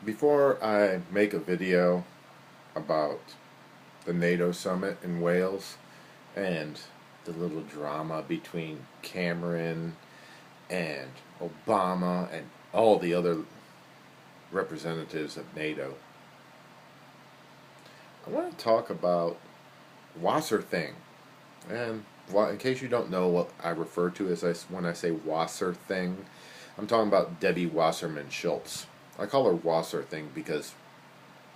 Before I make a video about the NATO summit in Wales and the little drama between Cameron and Obama and all the other representatives of NATO, I want to talk about Wasserthing. And in case you don't know what I refer to when I say Wasserthing, I'm talking about Debbie Wasserman Schultz. I call her Wasserthing because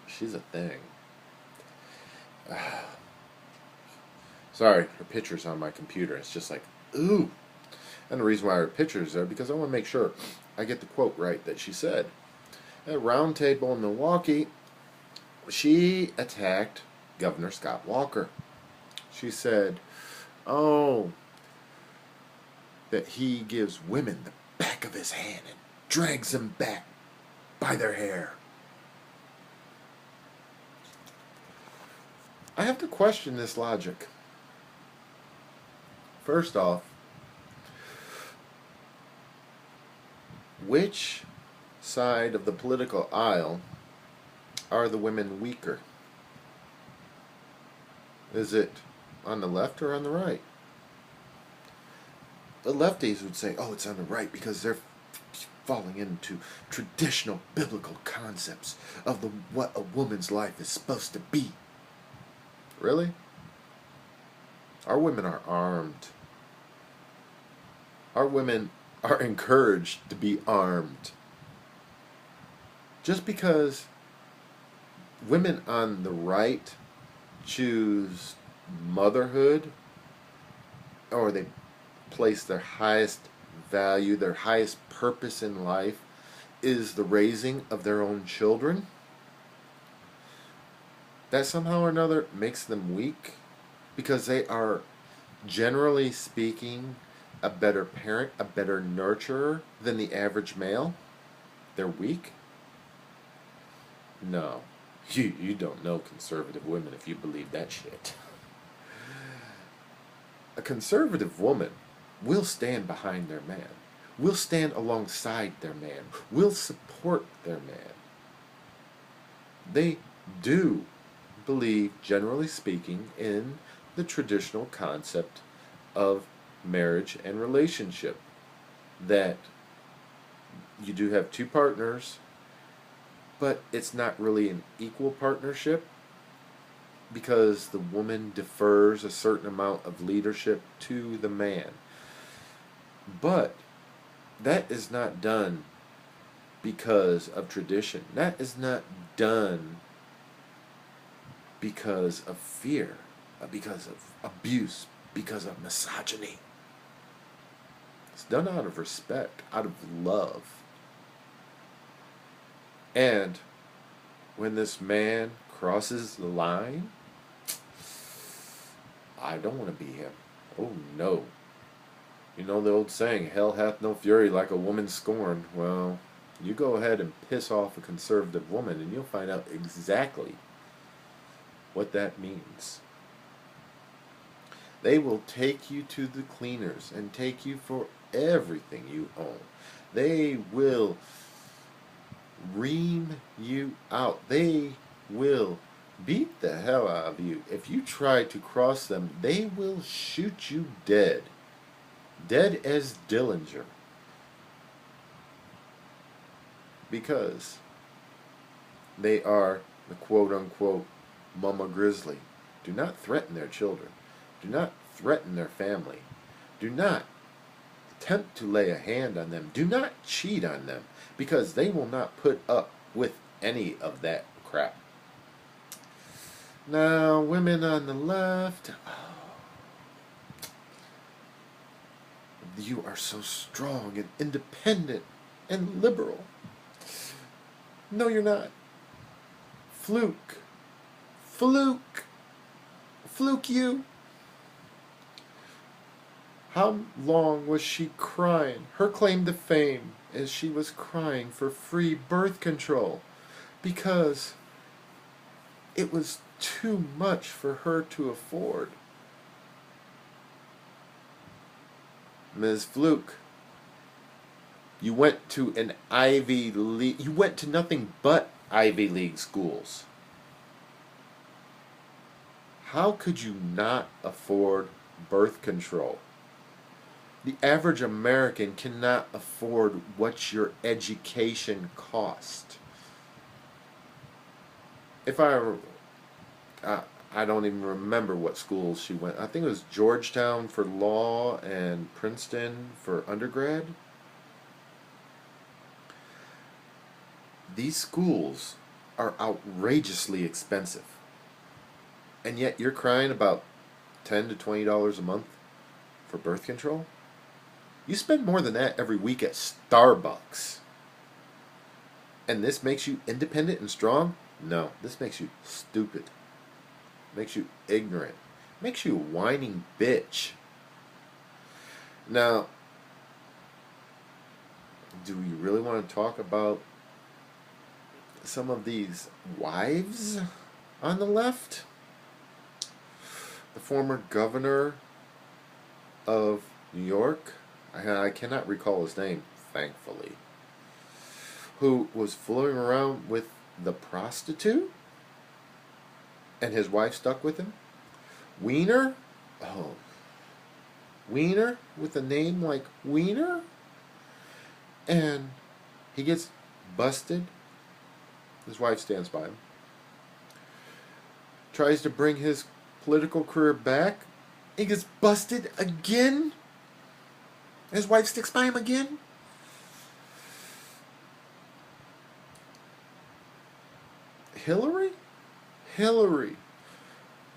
she's a thing. Sorry, her picture's on my computer. It's just like, ooh. And the reason why her picture's there because I want to make sure I get the quote right that she said. At a round table in Milwaukee, she attacked Governor Scott Walker. She said, oh, that he gives women the back of his hand and drags them back by their hair. I have to question this logic. First off, which side of the political aisle are the women weaker? Is it on the left or on the right? The lefties would say, oh, it's on the right because they're falling into traditional biblical concepts of what a woman's life is supposed to be. Really? Our women are armed. Our women are encouraged to be armed. Just because women on the right choose motherhood, or they place their highest value, their highest purpose in life is the raising of their own children, that somehow or another makes them weak because they are, generally speaking, a better parent, a better nurturer than the average male. They're weak? No. You don't know conservative women if you believe that shit. A conservative woman will stand behind their man, will stand alongside their man, will support their man. They do believe, generally speaking, in the traditional concept of marriage and relationship, that you do have two partners, but it's not really an equal partnership because the woman defers a certain amount of leadership to the man. But that is not done because of tradition. That is not done because of fear, because of abuse, because of misogyny. It's done out of respect, out of love. And when this man crosses the line, I don't want to be him. Oh no. You know the old saying, hell hath no fury like a woman scorned. Well, you go ahead and piss off a conservative woman and you'll find out exactly what that means. They will take you to the cleaners and take you for everything you own. They will ream you out. They will beat the hell out of you. If you try to cross them, they will shoot you dead. Dead as Dillinger. Because they are the quote-unquote mama grizzly. Do not threaten their children. Do not threaten their family. Do not attempt to lay a hand on them. Do not cheat on them, because they will not put up with any of that crap. Now, women on the left, you are so strong and independent and liberal. No, you're not. Fluke. Fluke. Fluke you. How long was she crying? Her claim to fame is she was crying for free birth control because it was too much for her to afford. Ms. Fluke, You went to an Ivy League. You went to nothing but Ivy League schools. How could you not afford birth control? The average American cannot afford what your education cost. If I don't even remember what schools she went. I think it was Georgetown for law and Princeton for undergrad. These schools are outrageously expensive. And yet you're crying about $10 to $20 a month for birth control? You spend more than that every week at Starbucks. And this makes you independent and strong? No, this makes you stupid. Makes you ignorant. Makes you a whining bitch. Now, do we really want to talk about some of these wives on the left? The former governor of New York, I cannot recall his name, thankfully, who was fooling around with the prostitute, and his wife stuck with him. Wiener, oh, Wiener with a name like Wiener, and he gets busted. His wife stands by him. Tries to bring his political career back. He gets busted again. His wife sticks by him again. Hillary,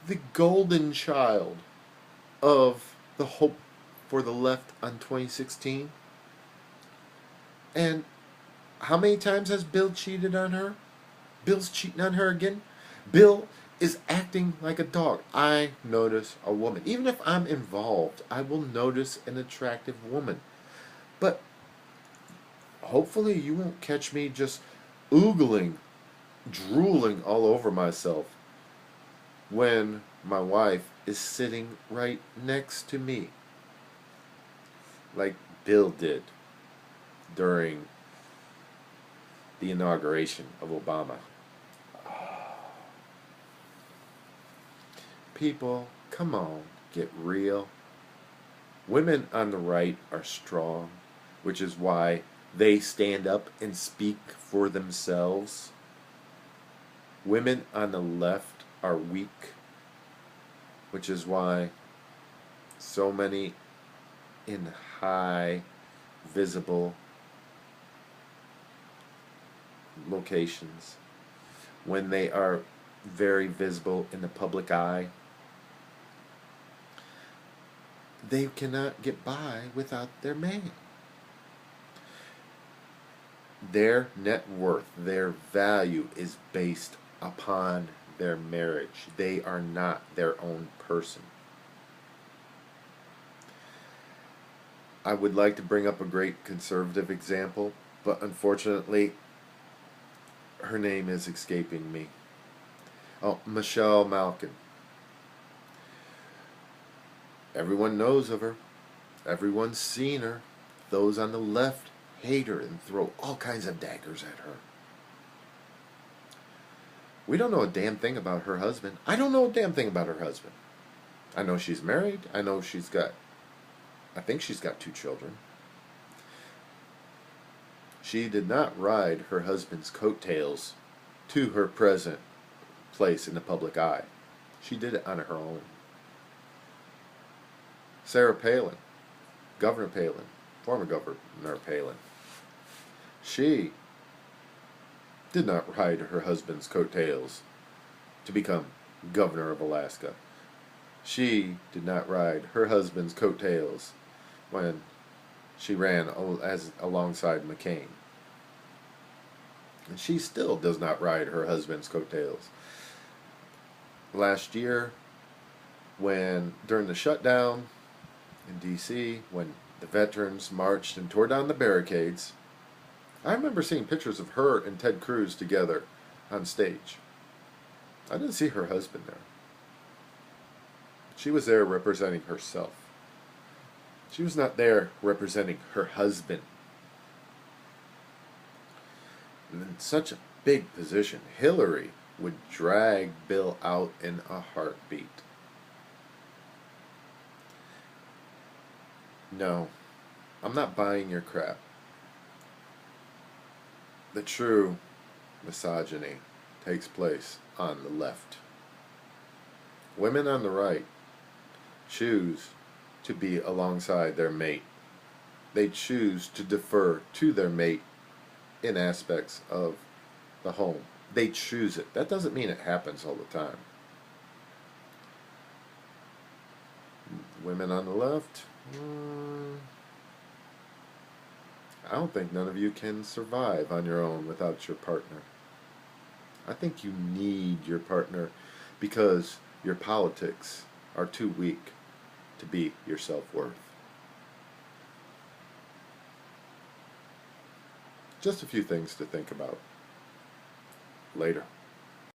the golden child of the hope for the left on 2016. And how many times has Bill cheated on her? Bill's cheating on her again. Bill is acting like a dog. I notice a woman. Even if I'm involved, I will notice an attractive woman. But hopefully you won't catch me just oogling, drooling all over myself when my wife is sitting right next to me, like Bill did during the inauguration of Obama. People, come on, get real. Women on the right are strong, which is why they stand up and speak for themselves. Women on the left are weak, which is why so many in high, visible locations, when they are very visible in the public eye, they cannot get by without their man. Their net worth, their value is based upon their marriage. They are not their own person. I would like to bring up a great conservative example, but unfortunately, her name is escaping me. Oh, Michelle Malkin. Everyone knows of her. Everyone's seen her. Those on the left hate her and throw all kinds of daggers at her. We don't know a damn thing about her husband. I don't know a damn thing about her husband. I know she's married. I know I think she's got 2 children. She did not ride her husband's coattails to her present place in the public eye. She did it on her own. Sarah Palin, Governor Palin, former Governor Palin, she did not ride her husband's coattails to become governor of Alaska. She did not ride her husband's coattails when she ran alongside McCain. And she still does not ride her husband's coattails. Last year, during the shutdown in D.C., when the veterans marched and tore down the barricades, I remember seeing pictures of her and Ted Cruz together on stage. I didn't see her husband there. She was there representing herself. She was not there representing her husband. in such a big position. Hillary would drag Bill out in a heartbeat. No, I'm not buying your crap. The true misogyny takes place on the left. Women on the right choose to be alongside their mate. They choose to defer to their mate in aspects of the home. They choose it. That doesn't mean it happens all the time. Women on the left, I don't think none of you can survive on your own without your partner. I think you need your partner because your politics are too weak to be your self-worth. Just a few things to think about. Later.